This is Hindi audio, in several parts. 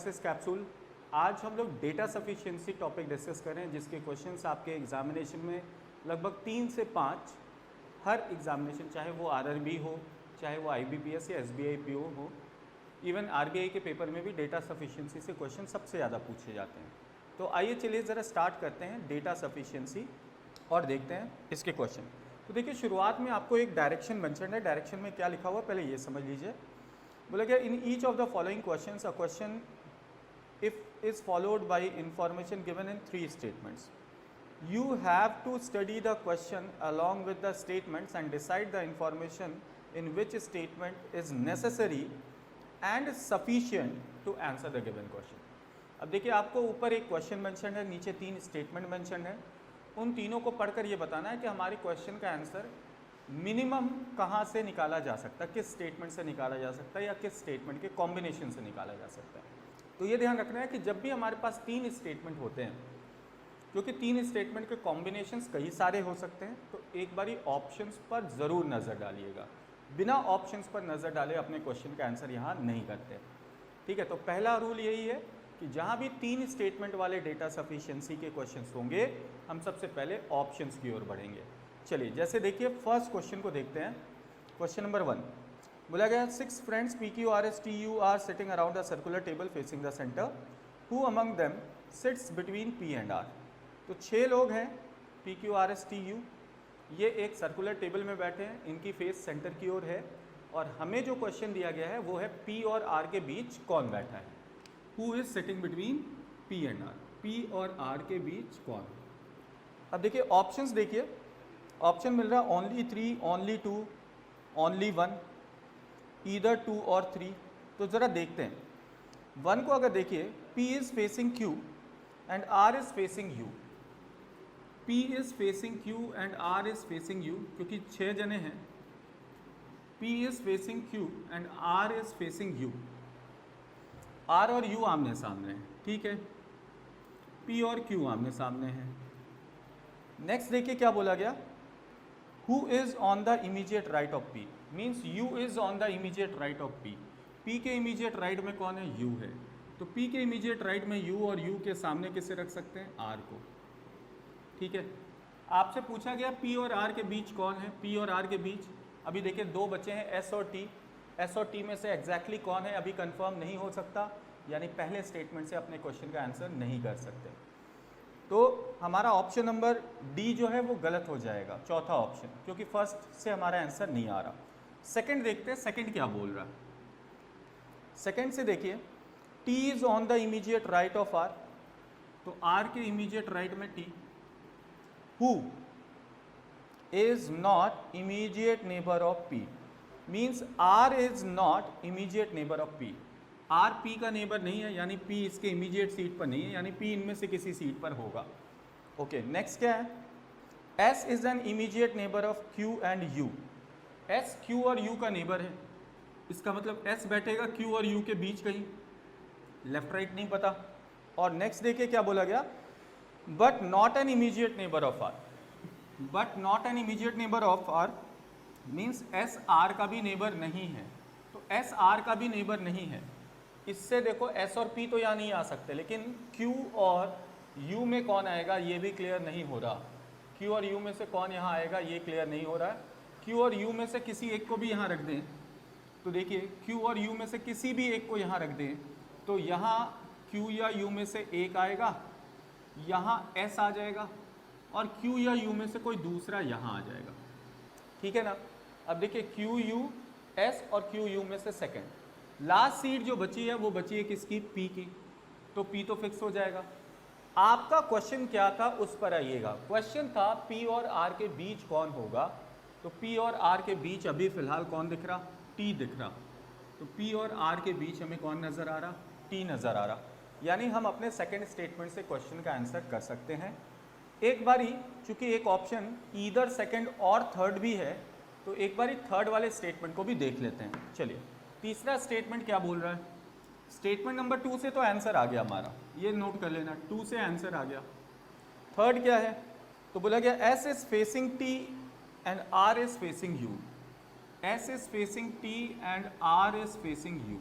Success capsule. आज हम लोग डेटा सफिशिएंसी टॉपिक डिस्कस करें, जिसके क्वेश्चंस आपके एग्जामिनेशन में लगभग 3 से 5 हर एग्जामिनेशन, चाहे वो आरआरबी हो, चाहे वो आईबीपीएस या एसबीआई पीओ हो, इवन आरबीआई के पेपर में भी डेटा सफिशिएंसी से क्वेश्चन सबसे ज़्यादा पूछे जाते हैं। तो आइए चलिए ज़रा स्टार्ट करते हैं डेटा सफिशिएंसी और देखते हैं इसके क्वेश्चन। तो देखिए, शुरुआत में आपको एक डायरेक्शन मेंशन है। डायरेक्शन में क्या लिखा हुआ है पहले ये समझ लीजिए। बोला गया, in each of the following questions a question if is followed by information given in 3 statements, you have to study the question along with the statements and decide the information in which statement is necessary and sufficient to answer the given question। अब देखिए, आपको ऊपर एक क्वेश्चन मेंशन है, नीचे 3 स्टेटमेंट मेंशन है। उन तीनों को पढ़कर ये बताना है कि हमारे क्वेश्चन का आंसर मिनिमम कहाँ से निकाला जा सकता है, किस स्टेटमेंट से निकाला जा सकता है या किस स्टेटमेंट के कॉम्बिनेशन से निकाला जा सकता है। तो ये ध्यान रखना है कि जब भी हमारे पास 3 स्टेटमेंट होते हैं, क्योंकि 3 स्टेटमेंट के कॉम्बिनेशंस कई सारे हो सकते हैं, तो एक बारी ऑप्शंस पर ज़रूर नज़र डालिएगा। बिना ऑप्शंस पर नज़र डाले अपने क्वेश्चन का आंसर यहाँ नहीं करते। ठीक है, तो पहला रूल यही है कि जहाँ भी 3 स्टेटमेंट वाले डेटा सफिशिएंसी के क्वेश्चंस होंगे, हम सबसे पहले ऑप्शंस की ओर बढ़ेंगे। चलिए, जैसे देखिए फर्स्ट क्वेश्चन को देखते हैं। क्वेश्चन नंबर 1 बोला गया, 6 friends PQRSTU are sitting around the circular table facing the centre, who among them sits between P and R। तो 6 लोग हैं PQRSTU, ये एक सर्कुलर टेबल में बैठे हैं, इनकी फेस सेंटर की ओर है, और हमें जो क्वेश्चन दिया गया है वो है P और R के बीच कौन बैठा है, who is sitting between P and R। P और R के बीच कौन। अब देखिए ऑप्शंस, देखिए ऑप्शन मिल रहा है ओनली 3, ओनली 2, ओनली 1, ईदर 2 और 3। तो ज़रा देखते हैं 1 को। अगर देखिए, P is facing Q and R is facing U। P is facing Q and R is facing U, क्योंकि 6 जने हैं। P is facing Q and R is facing U। R और U आमने सामने हैं, ठीक है। P और Q आमने सामने हैं। नेक्स्ट देखिए क्या बोला गया, Who is on the immediate right of P, means U is on the immediate right of P। P के immediate right में कौन है, U है। तो P के immediate right में U, और U के सामने किसे रख सकते हैं, R को। ठीक है, आपसे पूछा गया P और R के बीच कौन है। P और R के बीच अभी देखिए 2 बचे हैं, S और T। S और T में से एग्जैक्टली कौन है अभी कंफर्म नहीं हो सकता, यानी पहले स्टेटमेंट से अपने क्वेश्चन का आंसर नहीं कर सकते। तो हमारा ऑप्शन नंबर डी जो है वो गलत हो जाएगा, चौथा ऑप्शन, क्योंकि फर्स्ट से हमारा आंसर नहीं आ रहा। सेकंड देखते हैं, सेकंड क्या बोल रहा है। सेकंड से देखिए, T is on the immediate right of R। तो R के इमीडिएट राइट में T। Who is not immediate neighbour of P, means R is not immediate neighbour of P। R P का नेबर नहीं है, यानी P इसके इमीडिएट सीट पर नहीं है, यानी P इनमें से किसी सीट पर होगा। ओके, नेक्स्ट क्या है, S is an immediate neighbour of Q and U। S Q और U का नेबर है, इसका मतलब S बैठेगा Q और U के बीच कहीं, लेफ्ट राइट नहीं पता। और नेक्स्ट देखिए क्या बोला गया, but not an immediate neighbour of R। But not an immediate neighbour of R means S R का भी नेबर नहीं है। तो S R का भी नेबर नहीं है, इससे देखो S और P तो यहाँ नहीं आ सकते, लेकिन Q और U में कौन आएगा ये भी क्लियर नहीं हो रहा। Q और U में से कौन यहाँ आएगा ये क्लियर नहीं हो रहा है। Q और U में से किसी एक को भी यहाँ रख दें, तो देखिए Q और U में से किसी भी एक को यहाँ रख दें, तो यहाँ Q या U में से एक आएगा, यहाँ S आ जाएगा, और Q या U में से कोई दूसरा यहाँ आ जाएगा। ठीक है ना। अब देखिए Q U S और Q U में से सेकेंड लास्ट सीट जो बची है वो बची है किसकी, P की। तो P तो फिक्स हो जाएगा। आपका क्वेश्चन क्या था उस पर आइएगा। क्वेश्चन था P और R के बीच कौन होगा। तो P और R के बीच अभी फिलहाल कौन दिख रहा, T दिख रहा। तो P और R के बीच हमें कौन नज़र आ रहा, T नज़र आ रहा। यानी हम अपने सेकेंड स्टेटमेंट से क्वेश्चन का आंसर कर सकते हैं। एक बारी चूंकि एक ऑप्शन ईदर सेकेंड और थर्ड भी है, तो एक बारी थर्ड वाले स्टेटमेंट को भी देख लेते हैं। चलिए, तीसरा स्टेटमेंट क्या बोल रहा है। स्टेटमेंट नंबर 2 से तो आंसर आ गया हमारा, ये नोट कर लेना, 2 से आंसर आ गया। थर्ड क्या है, तो बोला गया S is facing T and R is facing U। S is facing T and R is facing U।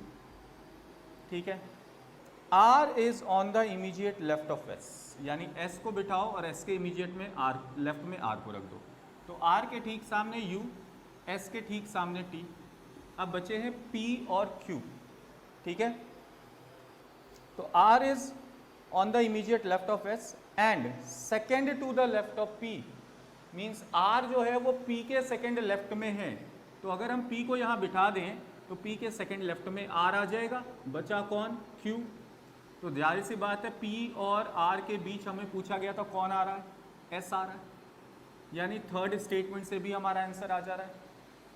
ठीक है, R is on the immediate left of S, यानी S को बिठाओ और S के इमीडिएट में R, लेफ्ट में R को रख दो। तो R के ठीक सामने U, S के ठीक सामने T। अब बचे हैं P और Q, ठीक है। तो R is on the immediate left of S and second to the left of P, means R जो है वो P के सेकेंड लेफ्ट में है। तो अगर हम P को यहाँ बिठा दें तो P के सेकेंड लेफ्ट में R आ जाएगा, बचा कौन? Q। तो जाहिर सी बात है P और R के बीच हमें पूछा गया था कौन आ रहा है? S आ रहा है, यानी थर्ड स्टेटमेंट से भी हमारा आंसर आ जा रहा है।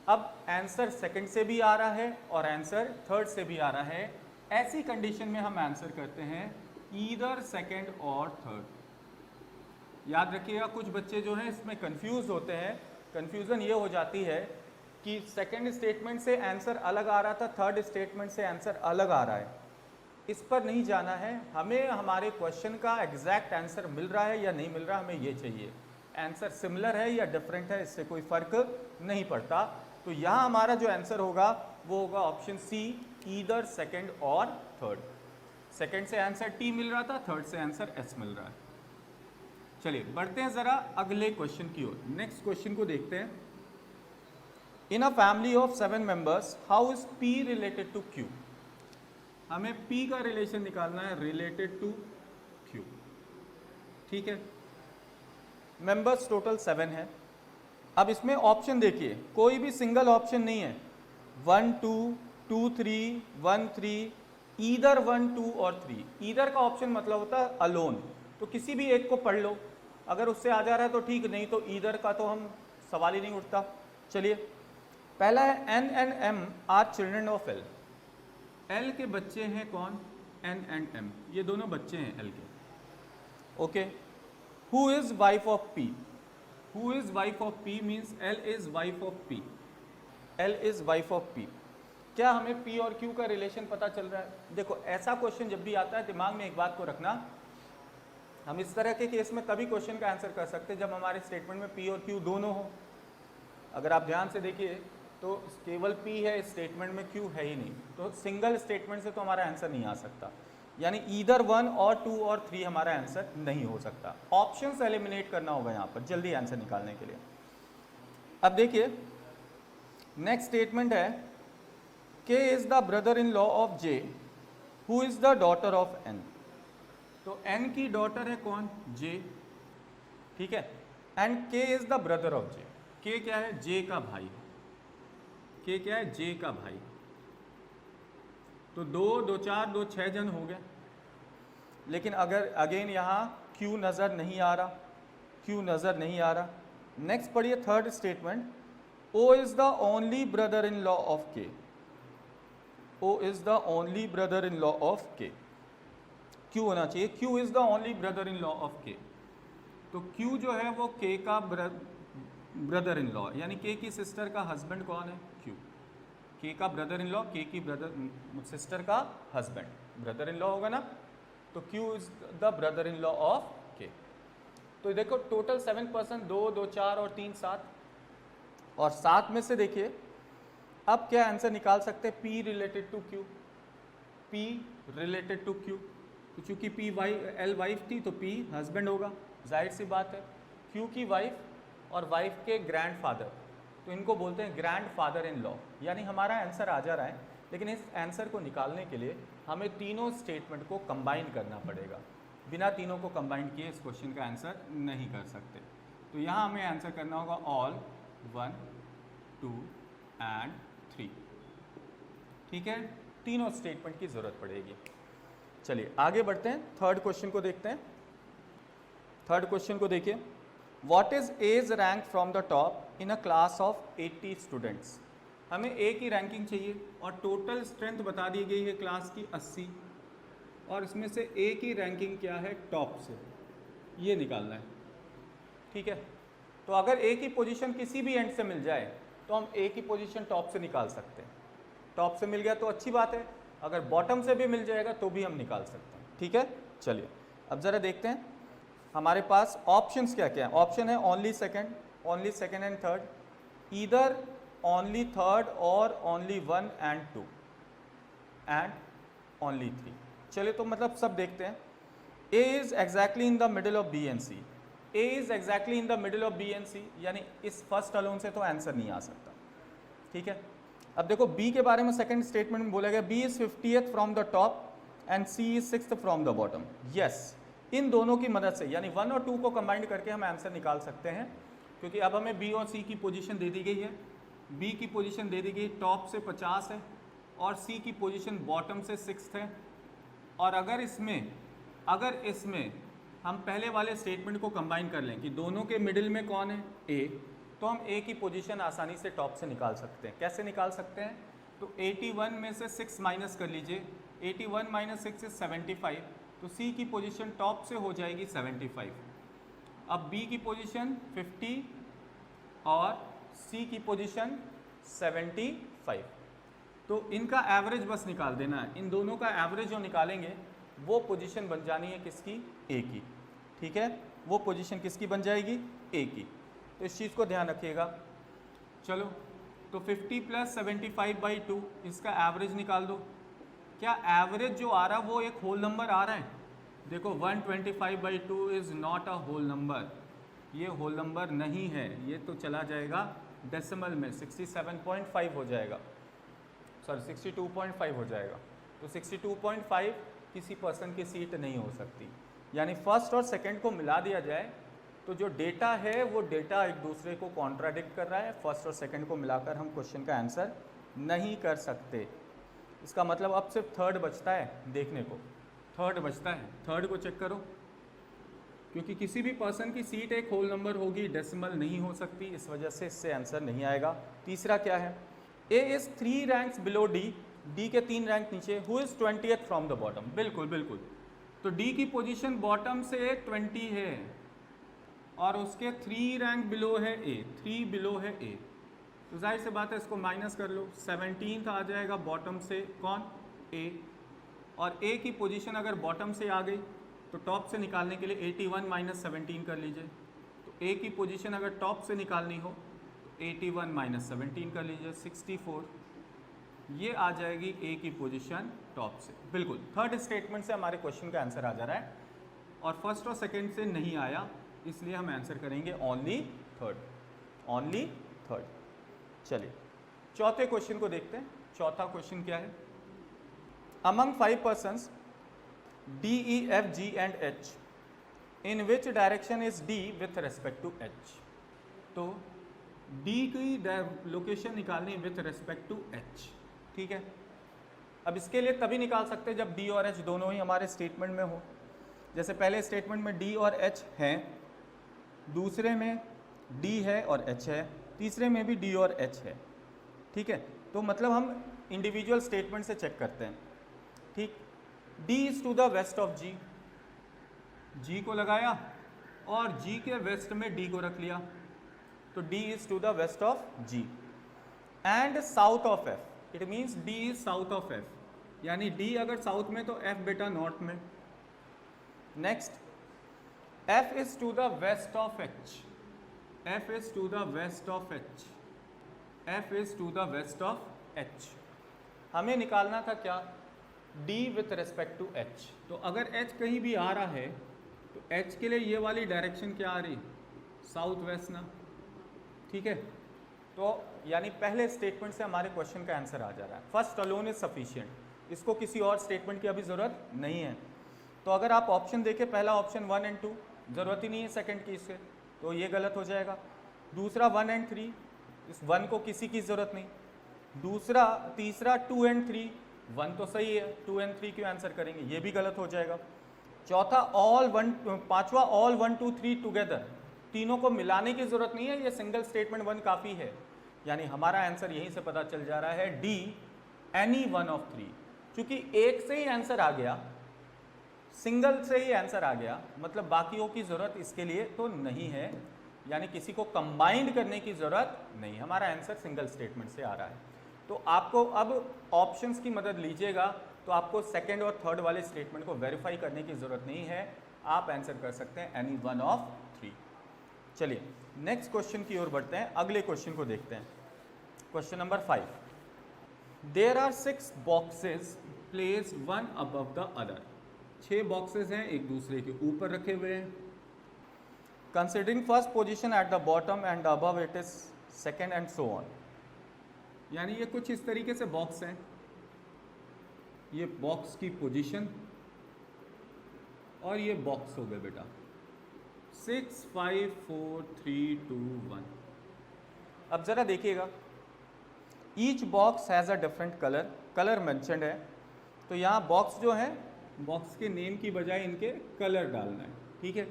अब आंसर सेकंड से भी आ रहा है और आंसर थर्ड से भी आ रहा है। ऐसी कंडीशन में हम आंसर करते हैं ईदर सेकंड और थर्ड। याद रखिएगा, कुछ बच्चे जो हैं इसमें कंफ्यूज होते हैं। कंफ्यूजन ये हो जाती है कि सेकंड स्टेटमेंट से आंसर अलग आ रहा था, थर्ड स्टेटमेंट से आंसर अलग आ रहा है। इस पर नहीं जाना है, हमें हमारे क्वेश्चन का एग्जैक्ट आंसर मिल रहा है या नहीं मिल रहा, हमें ये चाहिए। आंसर सिमिलर है या डिफरेंट है, इससे कोई फर्क नहीं पड़ता। तो यहाँ हमारा जो आंसर होगा वो होगा ऑप्शन सी, ईदर सेकंड और थर्ड। सेकंड से आंसर टी मिल रहा था, थर्ड से आंसर एस मिल रहा है। चलिए बढ़ते हैं जरा अगले क्वेश्चन की ओर। नेक्स्ट क्वेश्चन को देखते हैं। In a family of 7 members, how is P related to Q? हमें P का रिलेशन निकालना है रिलेटेड टू Q, ठीक है। मेंबर्स टोटल 7 है। अब इसमें ऑप्शन देखिए, कोई भी सिंगल ऑप्शन नहीं है। 1 2 2 3 1 3, ईदर 1 2 और 3। ईदर का ऑप्शन मतलब होता है अलोन, तो किसी भी एक को पढ़ लो, अगर उससे आ जा रहा है तो ठीक, नहीं तो ईदर का तो हम सवाल ही नहीं उठता। चलिए पहला है N and M are children of L। L के बच्चे हैं कौन? N एंड M, ये दोनों बच्चे हैं L के। Okay, who is wife of P? Who is wife of P means L is wife of P। L is wife of P। क्या हमें P और Q का रिलेशन पता चल रहा है? देखो ऐसा क्वेश्चन जब भी आता है, दिमाग में एक बात को रखना, हम इस तरह के केस में तभी क्वेश्चन का आंसर कर सकते हैं जब हमारे स्टेटमेंट में P और Q दोनों हो। अगर आप ध्यान से देखिए तो केवल P है स्टेटमेंट में, Q है ही नहीं, तो सिंगल स्टेटमेंट से तो हमारा आंसर नहीं आ सकता। यानी ईदर 1 और 2 और 3 हमारा आंसर नहीं हो सकता। ऑप्शंस एलिमिनेट करना होगा यहाँ पर जल्दी आंसर निकालने के लिए। अब देखिए नेक्स्ट स्टेटमेंट है K is the brother in law of J, who is the daughter of N। तो N की डॉटर है कौन? J, ठीक है, and K is the brother of J। K क्या है? J का भाई। K क्या है? J का भाई। तो 2 2 4 2 6 जन हो गए। लेकिन अगर अगेन यहाँ Q नज़र नहीं आ रहा, Q नज़र नहीं आ रहा। नेक्स्ट पढ़िए third statement, O is the only brother in law of K। O is the only brother in law of K। Q होना चाहिए, Q is the only brother in law of K। तो Q जो है वो K का ब्रदर इन लॉ, यानी K की सिस्टर का हस्बैंड कौन है? Q। K का ब्रदर इन लॉ, K की ब्रदर सिस्टर का हस्बैंड, ब्रदर इन लॉ होगा ना, तो Q is the brother in law of K। तो देखो टोटल 7 पर्सन, 2 2 4 और 3 7, और 7 में से देखिए अब क्या आंसर निकाल सकते हैं? P related to Q, P related to Q। तो चूंकि P L वाइफ थी तो P हस्बैंड होगा, जाहिर सी बात है। Q की वाइफ और वाइफ के ग्रैंडफादर, तो इनको बोलते हैं ग्रैंड फादर इन लॉ। यानी हमारा आंसर आ जा रहा है, लेकिन इस आंसर को निकालने के लिए हमें तीनों स्टेटमेंट को कंबाइन करना पड़ेगा। बिना तीनों को कंबाइन किए इस क्वेश्चन का आंसर नहीं कर सकते। तो यहाँ हमें आंसर करना होगा ऑल 1 2 एंड 3, ठीक है। तीनों स्टेटमेंट की ज़रूरत पड़ेगी। चलिए आगे बढ़ते हैं, थर्ड क्वेश्चन को देखते हैं। थर्ड क्वेश्चन को देखिए, what is A's rank from the top in a class of 80 students. हमें ए की रैंकिंग चाहिए और टोटल स्ट्रेंथ बता दी गई है क्लास की 80, और इसमें से ए की रैंकिंग क्या है टॉप से, ये निकालना है, ठीक है। तो अगर ए की पोजीशन किसी भी एंड से मिल जाए तो हम ए की पोजीशन टॉप से निकाल सकते हैं। टॉप से मिल गया तो अच्छी बात है, अगर बॉटम से भी मिल जाएगा तो भी हम निकाल सकते हैं, ठीक है। चलिए अब ज़रा देखते हैं हमारे पास ऑप्शंस क्या क्या है। ऑप्शन है only second and third, either only third और ओनली 1 एंड 2 एंड ओनली 3। चलिए तो मतलब सब देखते हैं। A is exactly in the middle of B and C, A is exactly in the middle of B and C, यानी इस फर्स्ट अलोन से तो आंसर नहीं आ सकता, ठीक है। अब देखो बी के बारे में सेकंड स्टेटमेंट में बोला गया B is 50th from the top and C is 6th from the bottom. Yes, इन दोनों की मदद से यानी 1 और 2 को कंबाइंड करके हम आंसर निकाल सकते हैं, क्योंकि अब हमें बी और सी की पोजीशन दे दी गई है। बी की पोजीशन दे दी गई टॉप से 50 है और सी की पोजीशन बॉटम से 6th है। और अगर इसमें हम पहले वाले स्टेटमेंट को कंबाइन कर लें कि दोनों के मिडिल में कौन है, ए, तो हम ए की पोजीशन आसानी से टॉप से निकाल सकते हैं। कैसे निकाल सकते हैं, तो 81 में से 6 माइनस कर लीजिए, 81 माइनस 6 इज 75, तो सी की पोजीशन टॉप से हो जाएगी 75। अब बी की पोजीशन 50 और सी की पोजीशन 75, तो इनका एवरेज बस निकाल देना है। इन दोनों का एवरेज जो निकालेंगे वो पोजीशन बन जानी है किसकी, ए की, ठीक है। वो पोजीशन किसकी बन जाएगी, ए की। तो इस चीज़ को ध्यान रखिएगा। चलो तो 50 + 75/2 इसका एवरेज निकाल दो। क्या एवरेज जो आ रहा है वो एक होल नंबर आ रहा है? देखो 125/2 is not a whole number, ये होल नंबर नहीं है, ये तो चला जाएगा डेसिमल में, 67.5 हो जाएगा, सॉरी 62.5 हो जाएगा। तो 62.5 किसी पर्सन की सीट नहीं हो सकती। यानी फर्स्ट और सेकंड को मिला दिया जाए तो जो डेटा है वो डेटा एक दूसरे को कॉन्ट्राडिक्ट कर रहा है। फर्स्ट और सेकंड को मिलाकर हम क्वेश्चन का आंसर नहीं कर सकते। इसका मतलब अब सिर्फ थर्ड बचता है देखने को, थर्ड बचता है, थर्ड को चेक करो, क्योंकि किसी भी पर्सन की सीट एक होल नंबर होगी, डेसिमल नहीं हो सकती, इस वजह से इससे आंसर नहीं आएगा। तीसरा क्या है, A is 3 ranks below D, D के 3 रैंक नीचे, who is 20th from the bottom. बिल्कुल बिल्कुल, तो डी की पोजीशन बॉटम से 20 है और उसके 3 रैंक बिलो है ए, 3 बिलो है ए, तो जाहिर सी बात है इसको माइनस कर लो। 17th आ जाएगा बॉटम से कौन, ए, और ए की पोजीशन अगर बॉटम से आ गई तो टॉप से निकालने के लिए 81 - 17 कर लीजिए। तो ए की पोजीशन अगर टॉप से निकालनी हो तो 81 - 17 कर लीजिए, 64, ये आ जाएगी ए की पोजीशन टॉप से। बिल्कुल थर्ड स्टेटमेंट से हमारे क्वेश्चन का आंसर आ जा रहा है और फर्स्ट और सेकंड से नहीं आया, इसलिए हम आंसर करेंगे ओनली थर्ड, ओनली थर्ड। चलिए चौथे क्वेश्चन को देखते हैं। चौथा क्वेश्चन क्या है, among 5 persons D, E, F, G and H, in which direction is D with respect to H? तो D की लोकेशन निकालनी विथ रेस्पेक्ट टू H, ठीक है। अब इसके लिए तभी निकाल सकते हैं जब D और H दोनों ही हमारे स्टेटमेंट में हो। जैसे पहले स्टेटमेंट में D और H हैं, दूसरे में D है और H है, तीसरे में भी D और H है, ठीक है। तो मतलब हम इंडिविजुअल स्टेटमेंट से चेक करते हैं, ठीक। D is to the west of G, G को लगाया और G के वेस्ट में D को रख लिया, तो D is to the west of G and south of F, it means D is south of F, यानी D अगर साउथ में तो F बेटा नॉर्थ में। Next F is to the west of H, F is to the west of H, F is to the west of H। हमें निकालना था क्या, D with respect to H। तो अगर H कहीं भी आ रहा है तो H के लिए ये वाली डायरेक्शन क्या आ रही, साउथ वेस्ट ना, ठीक है। तो यानी पहले स्टेटमेंट से हमारे क्वेश्चन का आंसर आ जा रहा है। फर्स्ट अलोन इज सफिशिएंट, इसको किसी और स्टेटमेंट की अभी ज़रूरत नहीं है। तो अगर आप ऑप्शन देखें, पहला ऑप्शन 1 और 2, ज़रूरत ही नहीं है सेकंड की इससे, तो ये गलत हो जाएगा। दूसरा 1 और 3, इस 1 को किसी की ज़रूरत नहीं। दूसरा तीसरा 2 और 3, 1 तो सही है, 2 और 3 क्यों आंसर करेंगे, ये भी गलत हो जाएगा। चौथा पांचवा ऑल 1 2 3 टुगेदर, तीनों को मिलाने की ज़रूरत नहीं है, ये सिंगल स्टेटमेंट 1 काफ़ी है। यानी हमारा आंसर यहीं से पता चल जा रहा है डी, एनी 1 ऑफ 3। चूंकि एक से ही आंसर आ गया, सिंगल से ही आंसर आ गया, मतलब बाकियों की ज़रूरत इसके लिए तो नहीं है, यानी किसी को कंबाइंड करने की ज़रूरत नहीं, हमारा आंसर सिंगल स्टेटमेंट से आ रहा है। तो आपको अब ऑप्शंस की मदद लीजिएगा तो आपको सेकंड और थर्ड वाले स्टेटमेंट को वेरीफाई करने की ज़रूरत नहीं है, आप आंसर कर सकते हैं एनी 1 ऑफ 3। चलिए नेक्स्ट क्वेश्चन की ओर बढ़ते हैं, अगले क्वेश्चन को देखते हैं। Question number 5, there are 6 boxes place one above the other. 6 boxes हैं एक दूसरे के ऊपर रखे हुए हैं। Considering first position at the bottom and above it is second and so on. यानी ये कुछ इस तरीके से बॉक्स हैं, ये बॉक्स की पोजीशन और ये बॉक्स हो गए बेटा 6 5 4 3 2 1। अब जरा देखिएगा, each box has a different colour, colour mentioned है। तो यहाँ बॉक्स जो है, बॉक्स के नेम की बजाय इनके कलर डालना है, ठीक है।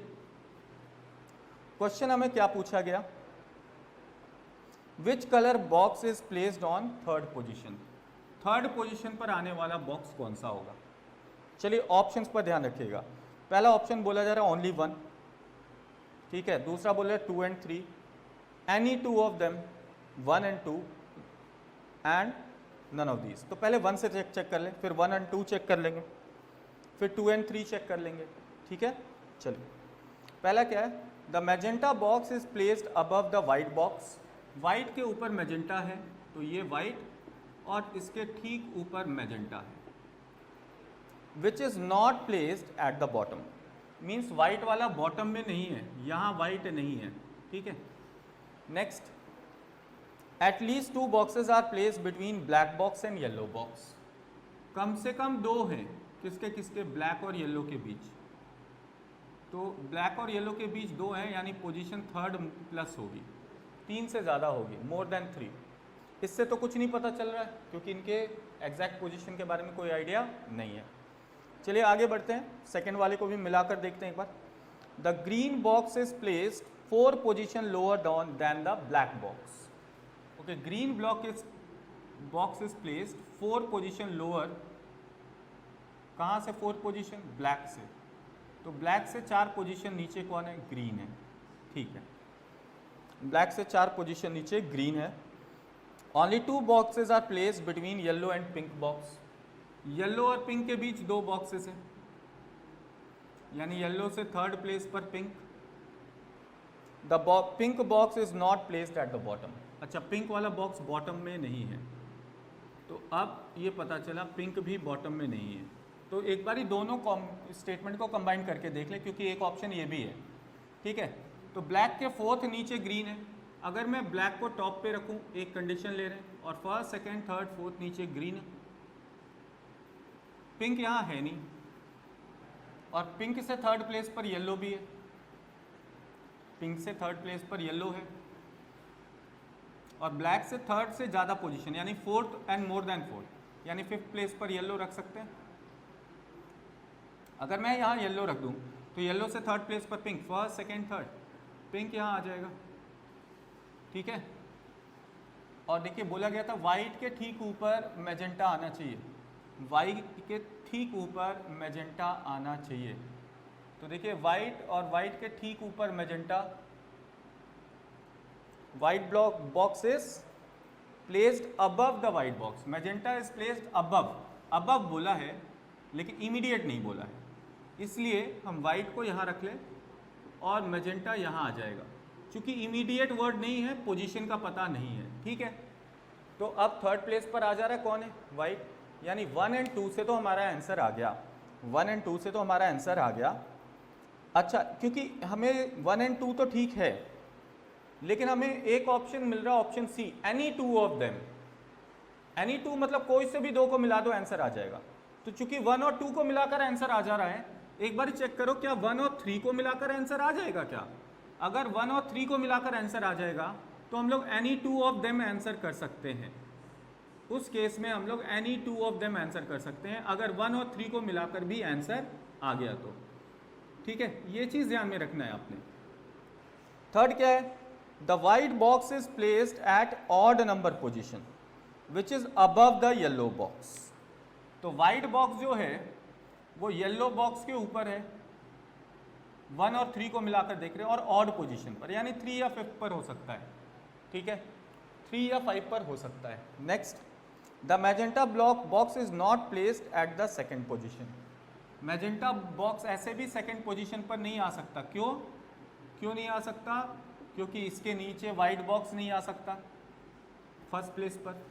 क्वेश्चन हमें क्या पूछा गया, which colour box is placed on third position. Third position पर आने वाला बॉक्स कौन सा होगा। चलिए ऑप्शंस पर ध्यान रखिएगा। पहला ऑप्शन बोला जा रहा है ओनली 1, ठीक है। दूसरा बोल रहा है 2 and 3, any 2 of them, 1 and 2 and none of these. तो पहले 1 से चेक कर लें, फिर 1 and 2 चेक कर लेंगे, फिर 2 and 3 चेक कर लेंगे, ठीक है। चलिए पहला क्या है, the magenta box is placed above the white box. White के ऊपर मैजेंटा है, तो ये वाइट और इसके ठीक ऊपर मैजेंटा है। Which is not placed at the bottom, means white वाला बॉटम में नहीं है, यहाँ वाइट नहीं है, ठीक है। Next, at least 2 boxes are placed between black box and yellow box. कम से कम 2 हैं, किसके किसके, ब्लैक और येलो के बीच। तो ब्लैक और येलो के बीच 2 हैं, यानी पोजीशन थर्ड प्लस होगी, 3 से ज़्यादा होगी, मोर देन 3। इससे तो कुछ नहीं पता चल रहा है क्योंकि इनके एग्जैक्ट पोजीशन के बारे में कोई आइडिया नहीं है। चलिए आगे बढ़ते हैं, सेकेंड वाले को भी मिलाकर देखते हैं एक बार। The green box is placed 4 position lower down than the black box. Okay, green box is placed 4 position lower. कहाँ से 4 पोजीशन, ब्लैक से। तो ब्लैक से 4 पोजीशन नीचे कौन है, ग्रीन है, ठीक है। ब्लैक से 4 पोजीशन नीचे ग्रीन है। Only 2 boxes are placed between yellow and pink box. Yellow और पिंक के बीच 2 बॉक्सेस हैं, यानी येलो से थर्ड प्लेस पर pink. The pink box is not placed at the bottom. अच्छा, पिंक वाला बॉक्स बॉटम में नहीं है, तो अब ये पता चला पिंक भी बॉटम में नहीं है। तो एक बार ही दोनों स्टेटमेंट को कंबाइन करके देख लें, क्योंकि एक ऑप्शन ये भी है, ठीक है। तो ब्लैक के 4th नीचे ग्रीन है। अगर मैं ब्लैक को टॉप पे रखूं, एक कंडीशन ले रहे हैं, और फर्स्ट सेकेंड थर्ड फोर्थ नीचे ग्रीन है। पिंक यहाँ है नहीं, और पिंक से थर्ड प्लेस पर येलो भी है, पिंक से थर्ड प्लेस पर येलो है, और ब्लैक से थर्ड से ज़्यादा पोजीशन, यानी 4th and more than 4th, यानी 5th प्लेस पर येलो रख सकते हैं। अगर मैं यहाँ येलो रख दूँ तो येलो से थर्ड प्लेस पर pink, first second third, pink यहाँ आ जाएगा, ठीक है। और देखिए बोला गया था वाइट के ठीक ऊपर मैजेंटा आना चाहिए, वाइट के ठीक ऊपर मैजेंटा आना चाहिए। तो देखिए वाइट और वाइट के ठीक ऊपर magenta, white box is placed above the white box, magenta is placed above. Above बोला है लेकिन इमीडिएट नहीं बोला है, इसलिए हम वाइट को यहाँ रख लें और मैजेंटा यहाँ आ जाएगा। चूंकि इमीडिएट वर्ड नहीं है, पोजीशन का पता नहीं है, ठीक है। तो अब थर्ड प्लेस पर आ जा रहा है कौन है, वाइट, यानी 1 and 2 से तो हमारा आंसर आ गया, 1 and 2 से तो हमारा आंसर आ गया। अच्छा, क्योंकि हमें 1 and 2 तो ठीक है, लेकिन हमें एक ऑप्शन मिल रहा है, option C, any 2 of them. Any 2 मतलब कोई से भी 2 को मिला दो आंसर आ जाएगा। तो चूंकि 1 और 2 को मिलाकर आंसर आ जा रहा है, एक बार चेक करो क्या 1 और 3 को मिलाकर आंसर आ जाएगा क्या। अगर 1 और 3 को मिलाकर आंसर आ जाएगा तो हम लोग एनी 2 ऑफ देम आंसर कर सकते हैं। उस केस में हम लोग एनी 2 ऑफ देम आंसर कर सकते हैं, अगर 1 और 3 को मिलाकर भी आंसर आ गया तो, ठीक है। ये चीज़ ध्यान में रखना है आपने। थर्ड क्या है, the white box is placed at odd number position which is above the yellow box. तो वाइट बॉक्स जो है वो येलो बॉक्स के ऊपर है, 1 और 3 को मिलाकर देख रहे हैं, और ऑड पोजीशन पर, यानी 3 या 5 पर हो सकता है, ठीक है, 3 या 5 पर हो सकता है। Next, the magenta box is not placed at the second position. Magenta box ऐसे भी सेकेंड पोजीशन पर नहीं आ सकता। क्यों नहीं आ सकता, क्योंकि इसके नीचे वाइट बॉक्स नहीं आ सकता फर्स्ट प्लेस पर।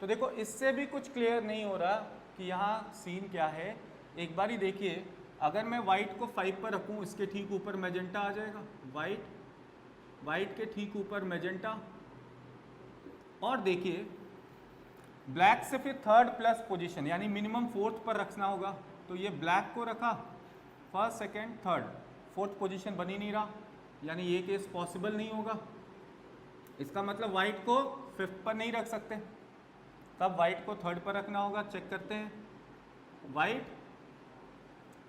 तो देखो इससे भी कुछ क्लियर नहीं हो रहा कि यहाँ सीन क्या है। एक बार ही देखिए, अगर मैं वाइट को 5 पर रखूँ, इसके ठीक ऊपर मैजेंटा आ जाएगा, वाइट के ठीक ऊपर मैजेंटा। और देखिए ब्लैक से फिर थर्ड प्लस पोजीशन यानी मिनिमम फोर्थ पर रखना होगा, तो ये ब्लैक को रखा first second third, fourth position बन ही नहीं रहा, यानी ये केस पॉसिबल नहीं होगा। इसका मतलब वाइट को फिफ्थ पर नहीं रख सकते, तब वाइट को थर्ड पर रखना होगा। चेक करते हैं,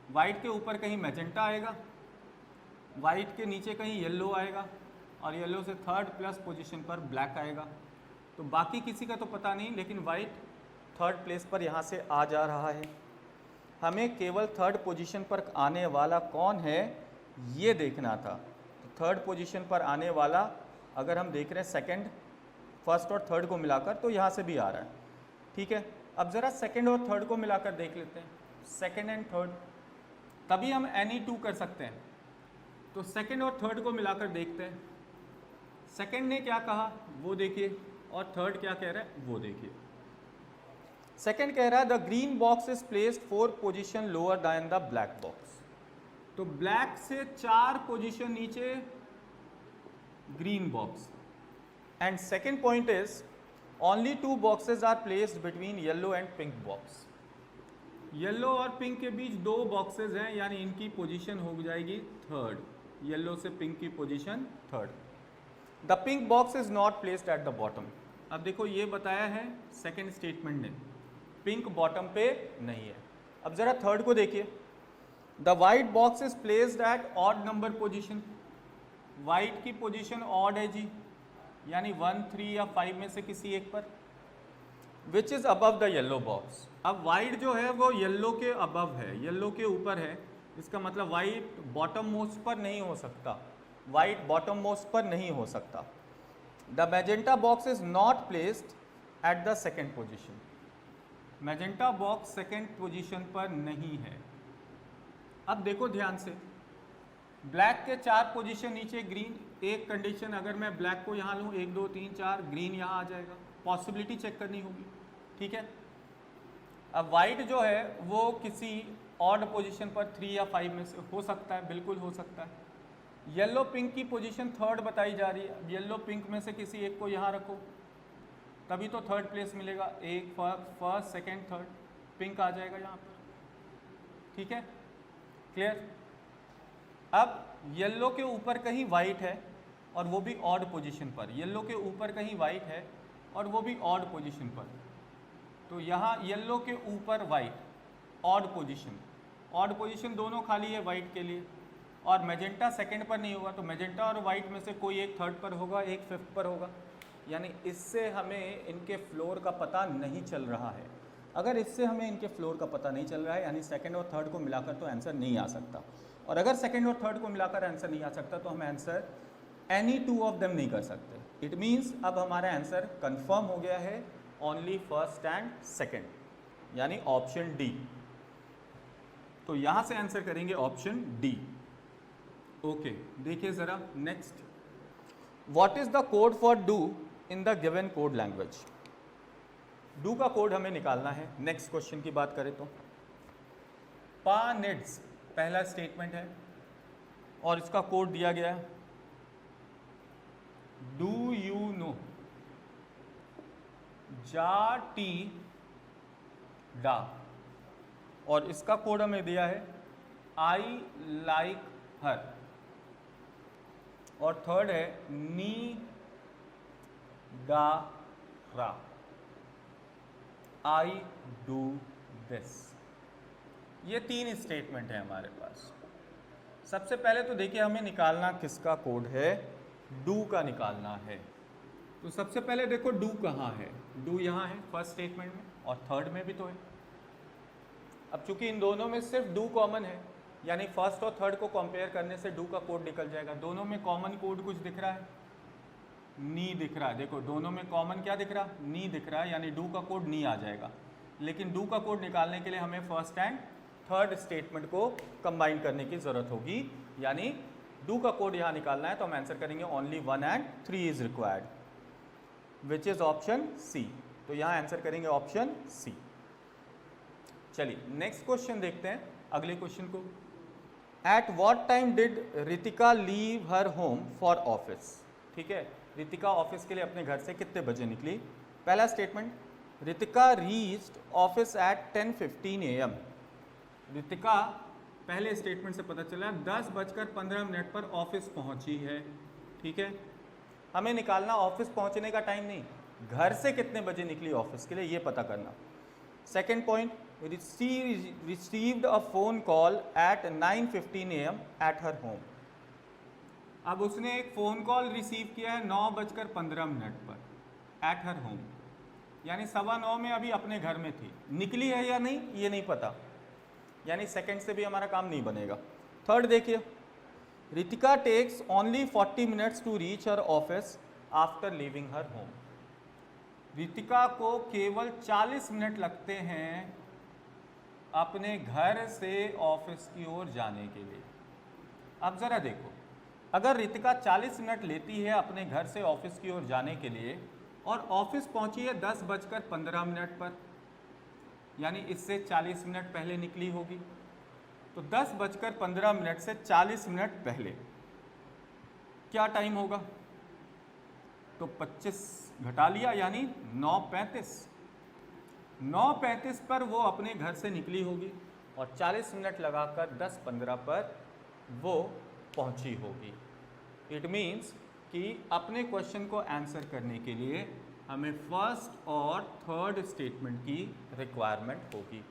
वाइट के ऊपर कहीं मैजेंटा आएगा, वाइट के नीचे कहीं येलो आएगा, और येलो से थर्ड प्लस पोजीशन पर ब्लैक आएगा। तो बाकी किसी का तो पता नहीं, लेकिन वाइट थर्ड प्लेस पर यहाँ से आ जा रहा है। हमें केवल थर्ड पोजीशन पर आने वाला कौन है ये देखना था। तो थर्ड पोजीशन पर आने वाला अगर हम देख रहे हैं सेकंड, फर्स्ट और थर्ड को मिलाकर, तो यहाँ से भी आ रहा है। ठीक है, अब ज़रा सेकंड और थर्ड को मिलाकर देख लेते हैं, सेकंड एंड थर्ड, तभी हम any2 कर सकते हैं। तो सेकंड और थर्ड को मिलाकर देखते हैं, सेकंड ने क्या कहा वो देखिए, और थर्ड क्या कह रहा है वो देखिए। सेकंड कह रहा है the green box is placed 4 position lower than the black box. तो ब्लैक से 4 पोजीशन नीचे green box. And second point is only 2 boxes are placed between yellow and pink box. Yellow और पिंक के बीच 2 बॉक्सेस हैं, यानी इनकी पोजीशन हो जाएगी थर्ड, येलो से पिंक की position third. The pink box is not placed at the bottom. अब देखो ये बताया है सेकेंड स्टेटमेंट ने, पिंक बॉटम पे नहीं है। अब जरा थर्ड को देखिए, the white box is placed at odd number position. White की पोजीशन ऑड है जी, यानी 1, 3 या 5 में से किसी एक पर, which is above the yellow box. अब वाइट जो है वो येलो के अबव है, येलो के ऊपर है, इसका मतलब वाइट बॉटम मोस्ट पर नहीं हो सकता, वाइट बॉटम मोस्ट पर नहीं हो सकता। The magenta box is not placed at the second position. Magenta box second position पर नहीं है। अब देखो ध्यान से, ब्लैक के 4 पोजीशन नीचे ग्रीन, एक कंडीशन अगर मैं ब्लैक को यहाँ लूँ 1, 2, 3, 4, ग्रीन यहाँ आ जाएगा, पॉसिबिलिटी चेक करनी होगी। ठीक है, अब वाइट जो है वो किसी ऑड पोजीशन पर 3 या 5 में से हो सकता है, बिल्कुल हो सकता है। येलो पिंक की पोजीशन थर्ड बताई जा रही है, येलो पिंक में से किसी एक को यहाँ रखो तभी तो थर्ड प्लेस मिलेगा, एक फर्स्ट सेकंड थर्ड, पिंक आ जाएगा यहाँ पर। ठीक है, क्लियर। अब येलो के ऊपर कहीं वाइट है और वो भी ऑड पोजीशन पर, येलो के ऊपर कहीं वाइट है और वो भी ऑड पोजीशन पर, तो यहाँ येलो के ऊपर वाइट, ऑड पोजीशन दोनों खाली है वाइट के लिए, और मैजेंटा सेकंड पर नहीं होगा, तो मैजेंटा और वाइट में से कोई एक थर्ड पर होगा, एक फिफ्थ पर होगा। यानी इससे हमें इनके फ्लोर का पता नहीं चल रहा है। अगर इससे हमें इनके फ्लोर का पता नहीं चल रहा है, यानी सेकंड और थर्ड को मिलाकर तो आंसर नहीं आ सकता, और अगर सेकंड और थर्ड को मिलाकर आंसर नहीं आ सकता तो हम आंसर any2 ऑफ देम नहीं कर सकते। इट मीन्स अब हमारा आंसर कंफर्म हो गया है, ओनली फर्स्ट एंड सेकंड, यानी ऑप्शन डी। तो यहाँ से आंसर करेंगे ऑप्शन डी। ओके, देखिए ज़रा next, what is the code for do in the given code language. Do का कोड हमें निकालना है। नेक्स्ट क्वेश्चन की बात करें तो पानिड्स पहला स्टेटमेंट है और इसका कोड दिया गया है डू यू नो, जा टी डा, और इसका कोड हमें दिया है आई लाइक हर, और थर्ड है नी डा रा, आई डू दिस। ये 3 स्टेटमेंट है हमारे पास। सबसे पहले तो देखिए हमें निकालना किसका कोड है, डू का निकालना है। तो सबसे पहले देखो डू कहाँ है, डू यहाँ है फर्स्ट स्टेटमेंट में और थर्ड में भी तो है। अब चूंकि इन दोनों में सिर्फ डू कॉमन है, यानी फर्स्ट और थर्ड को कंपेयर करने से डू का कोड निकल जाएगा। दोनों में कॉमन कोड कुछ दिख रहा है, नी दिख रहा है। देखो दोनों में कॉमन क्या दिख रहा, नी दिख रहा है, यानी डू का कोड नी आ जाएगा। लेकिन डू का कोड निकालने के लिए हमें फर्स्ट एंड थर्ड स्टेटमेंट को कंबाइन करने की ज़रूरत होगी, यानी डू का कोड यहाँ निकालना है तो हम आंसर करेंगे only 1 and 3 is required, which is option C. तो यहाँ आंसर करेंगे ऑप्शन सी। चलिए नेक्स्ट क्वेश्चन देखते हैं, अगले क्वेश्चन को। At what time did Ritika leave her home for office. ठीक है, रितिका ऑफिस के लिए अपने घर से कितने बजे निकली। पहला statement, Ritika reached office at 10:15 AM। Ritika, पहले स्टेटमेंट से पता चला 10:15 पर ऑफिस पहुंची है। ठीक है, हमें निकालना ऑफिस पहुंचने का टाइम नहीं, घर से कितने बजे निकली ऑफिस के लिए, ये पता करना। Second point, received a phone call at 9:15 AM at her home. अब उसने एक फ़ोन कॉल रिसीव किया है 9:15 पर एट हर होम, यानी 9:15 में अभी अपने घर में थी। निकली है या नहीं ये नहीं पता, यानी सेकंड से भी हमारा काम नहीं बनेगा। थर्ड देखिए, Ritika takes only 40 minutes to reach her office after leaving her home. Ritika को केवल 40 मिनट लगते हैं अपने घर से ऑफिस की ओर जाने के लिए। अब ज़रा देखो, अगर रितिका 40 मिनट लेती है अपने घर से ऑफिस की ओर जाने के लिए और ऑफिस पहुंची है 10:15 पर, यानी इससे 40 मिनट पहले निकली होगी, तो 10:15 से 40 मिनट पहले क्या टाइम होगा, तो 25 घटा लिया यानी 9:35। 9:35 पर वो अपने घर से निकली होगी और 40 मिनट लगाकर 10:15 पर वो पहुंची होगी। इट मीन्स कि अपने क्वेश्चन को आंसर करने के लिए हमें फर्स्ट और थर्ड स्टेटमेंट की रिक्वायरमेंट होगी।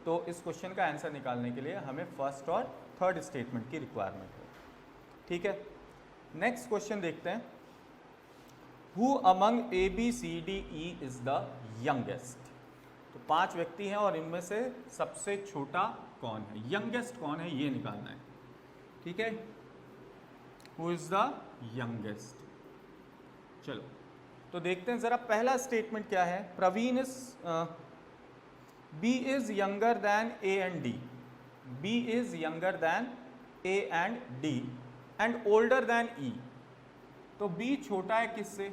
तो इस क्वेश्चन का आंसर निकालने के लिए हमें फर्स्ट और थर्ड स्टेटमेंट की रिक्वायरमेंट होगी। ठीक है, नेक्स्ट क्वेश्चन देखते हैं। Who among ABCDE is the youngest. तो 5 व्यक्ति हैं और इनमें से सबसे छोटा कौन है, यंगेस्ट कौन है ये निकालना है। ठीक है, हु इज द यंगेस्ट। चलो तो देखते हैं जरा, पहला स्टेटमेंट क्या है। Praveen is B is younger than A and D. B is younger than A and D and older than E. तो B छोटा है किससे,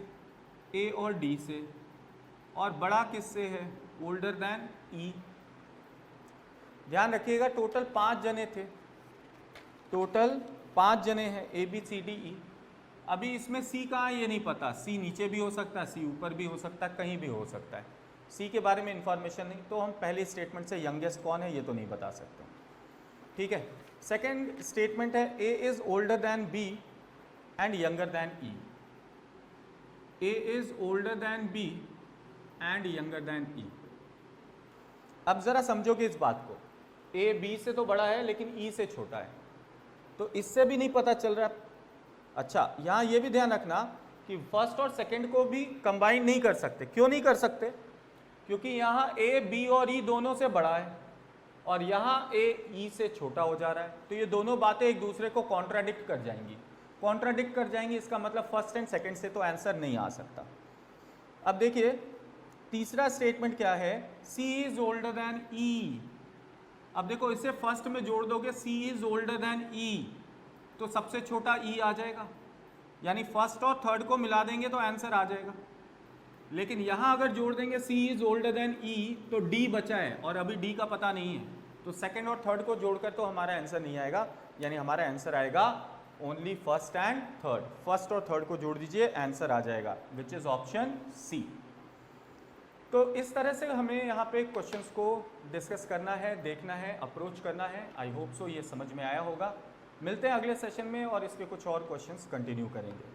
A और D से, और बड़ा किससे है, older than E। ध्यान रखिएगा टोटल 5 जने थे, टोटल 5 जने हैं ABCDE। अभी इसमें C कहाँ है ये नहीं पता, C नीचे भी हो सकता है, C ऊपर भी हो सकता है, कहीं भी हो सकता है, सी के बारे में इंफॉर्मेशन नहीं, तो हम पहले स्टेटमेंट से यंगेस्ट कौन है ये तो नहीं बता सकते। ठीक है, सेकंड स्टेटमेंट है A is older than B and younger than E. A is older than B and younger than E. अब जरा समझोगे इस बात को, ए बी से तो बड़ा है लेकिन ई से छोटा है, तो इससे भी नहीं पता चल रहा। अच्छा, यहाँ ये भी ध्यान रखना कि फर्स्ट और सेकंड को भी कंबाइन नहीं कर सकते। क्यों नहीं कर सकते, क्योंकि यहाँ ए बी और ई दोनों से बड़ा है और यहाँ ए ई से छोटा हो जा रहा है, तो ये दोनों बातें एक दूसरे को कॉन्ट्राडिक्ट कर जाएंगी। कॉन्ट्राडिक्ट कर जाएंगी इसका मतलब फर्स्ट एंड सेकंड से तो आंसर नहीं आ सकता। अब देखिए तीसरा स्टेटमेंट क्या है, सी इज ओल्डर देन ई। अब देखो इसे फर्स्ट में जोड़ दोगे, सी इज ओल्डर देन ई, तो सबसे छोटा ई आ जाएगा, यानी फर्स्ट और थर्ड को मिला देंगे तो आंसर आ जाएगा। लेकिन यहाँ अगर जोड़ देंगे C is older then E तो D बचा है और अभी D का पता नहीं है, तो सेकंड और थर्ड को जोड़कर तो हमारा आंसर नहीं आएगा, यानी हमारा आंसर आएगा only first and third. First और थर्ड को जोड़ दीजिए, आंसर आ जाएगा विच इज ऑप्शन C। तो इस तरह से हमें यहाँ पे क्वेश्चंस को डिस्कस करना है, देखना है, अप्रोच करना है। आई होप सो ये समझ में आया होगा। मिलते हैं अगले सेशन में और इसके कुछ और क्वेश्चंस कंटिन्यू करेंगे।